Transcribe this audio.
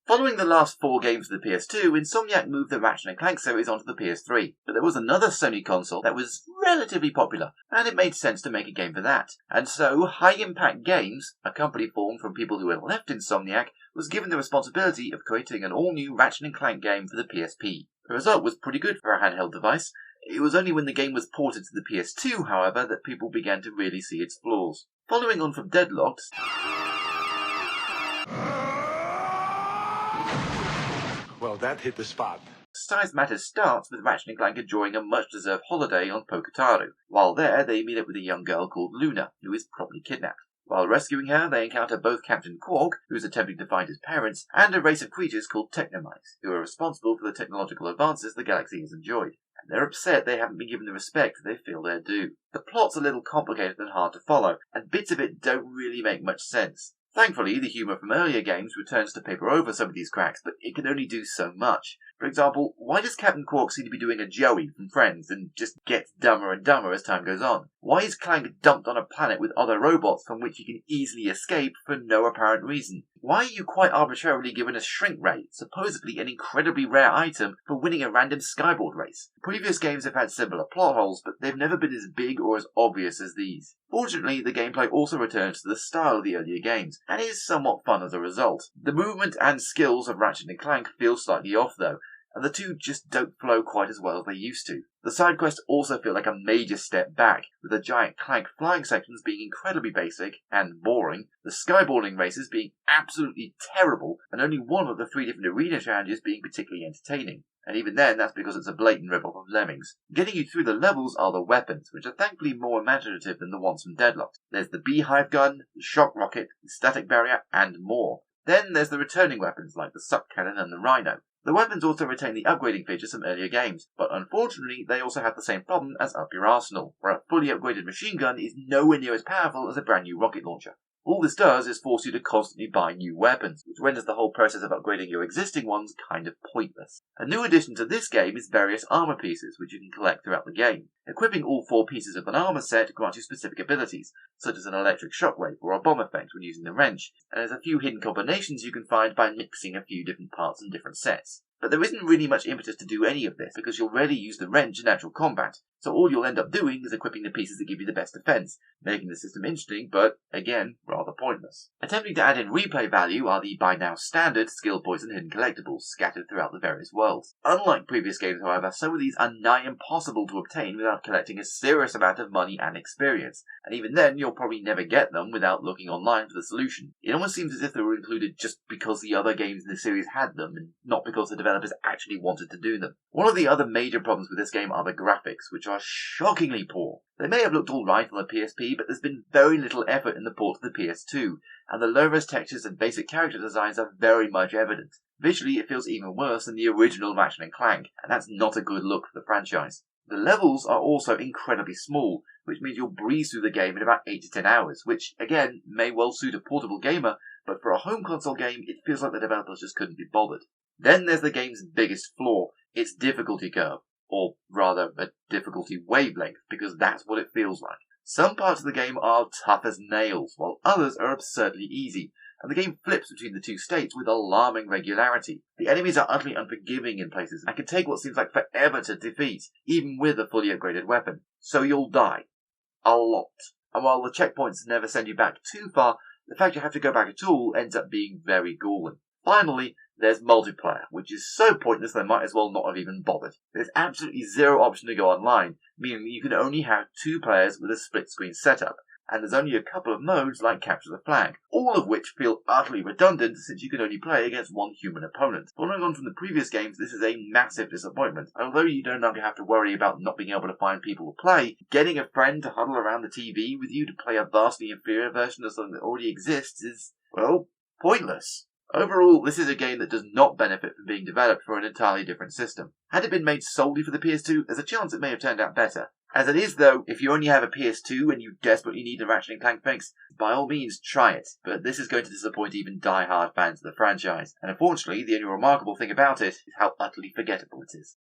Following the last 4 games of the PS2, Insomniac moved the Ratchet Clank series onto the PS3, but there was another Sony console that was relatively popular, and it made sense to make a game for that. And so, High Impact Games, a company formed from people who had left Insomniac, was given the responsibility of creating an all-new Ratchet & Clank game for the PSP. The result was pretty good for a handheld device. It was only when the game was ported to the PS2, however, that people began to really see its flaws. Following on from Deadlocked, Well, that hit the spot. Size Matters starts with Ratchet & Clank enjoying a much-deserved holiday on Poketaru. While there, they meet up with a young girl called Luna, who is probably kidnapped. While rescuing her, they encounter both Captain Quark, who is attempting to find his parents, and a race of creatures called Technomites, who are responsible for the technological advances the galaxy has enjoyed. And they're upset they haven't been given the respect they feel they're due. The plot's a little complicated and hard to follow, and bits of it don't really make much sense. Thankfully, the humour from earlier games returns to paper over some of these cracks, but it can only do so much. For example, why does Captain Quark seem to be doing a Joey from Friends and just gets dumber and dumber as time goes on? Why is Clank dumped on a planet with other robots from which he can easily escape for no apparent reason? Why are you quite arbitrarily given a shrink ray, supposedly an incredibly rare item, for winning a random skyboard race? Previous games have had similar plot holes, but they've never been as big or as obvious as these. Fortunately, the gameplay also returns to the style of the earlier games, and is somewhat fun as a result. The movement and skills of Ratchet & Clank feel slightly off though, and the two just don't flow quite as well as they used to. The side quests also feel like a major step back, with the giant Clank flying sections being incredibly basic and boring, the skyboarding races being absolutely terrible, and only one of the 3 different arena challenges being particularly entertaining. And even then, that's because it's a blatant rip-off of Lemmings. Getting you through the levels are the weapons, which are thankfully more imaginative than the ones from Deadlocked. There's the beehive gun, the shock rocket, the static barrier, and more. Then there's the returning weapons like the suck cannon and the rhino. The weapons also retain the upgrading features from earlier games, but unfortunately they also have the same problem as Up Your Arsenal, where a fully upgraded machine gun is nowhere near as powerful as a brand new rocket launcher. All this does is force you to constantly buy new weapons, which renders the whole process of upgrading your existing ones kind of pointless. A new addition to this game is various armor pieces, which you can collect throughout the game. Equipping all 4 pieces of an armor set grants you specific abilities, such as an electric shockwave or a bomb effect when using the wrench, and there's a few hidden combinations you can find by mixing a few different parts in different sets. But there isn't really much impetus to do any of this, because you'll rarely use the wrench in actual combat, so all you'll end up doing is equipping the pieces that give you the best defense, making the system interesting, but, again, rather pointless. Attempting to add in replay value are the by now standard skill points and hidden collectibles scattered throughout the various worlds. Unlike previous games, however, some of these are nigh impossible to obtain without collecting a serious amount of money and experience, and even then you'll probably never get them without looking online for the solution. It almost seems as if they were included just because the other games in the series had them, and not because the developers actually wanted to do them. One of the other major problems with this game are the graphics, which are shockingly poor. They may have looked alright on the PSP, but there's been very little effort in the port to the PS2, and the low-res textures and basic character designs are very much evident. Visually, it feels even worse than the original Ratchet & Clank, and that's not a good look for the franchise. The levels are also incredibly small, which means you'll breeze through the game in about 8 to 10 hours, which, again, may well suit a portable gamer, but for a home console game, it feels like the developers just couldn't be bothered. Then there's the game's biggest flaw, its difficulty curve, or rather, a difficulty wavelength, because that's what it feels like. Some parts of the game are tough as nails, while others are absurdly easy, and the game flips between the two states with alarming regularity. The enemies are utterly unforgiving in places, and can take what seems like forever to defeat, even with a fully upgraded weapon. So you'll die. A lot. And while the checkpoints never send you back too far, the fact you have to go back at all ends up being very galling. Finally, there's multiplayer, which is so pointless they might as well not have even bothered. There's absolutely zero option to go online, meaning that you can only have 2 players with a split-screen setup, and there's only a couple of modes like Capture the Flag, all of which feel utterly redundant since you can only play against one human opponent. Following on from the previous games, this is a massive disappointment. Although you no longer have to worry about not being able to find people to play, getting a friend to huddle around the TV with you to play a vastly inferior version of something that already exists is, well, pointless. Overall, this is a game that does not benefit from being developed for an entirely different system. Had it been made solely for the PS2, there's a chance it may have turned out better. As it is, though, if you only have a PS2 and you desperately need a Ratchet & Clank fix, by all means try it, but this is going to disappoint even die-hard fans of the franchise, and unfortunately, the only remarkable thing about it is how utterly forgettable it is.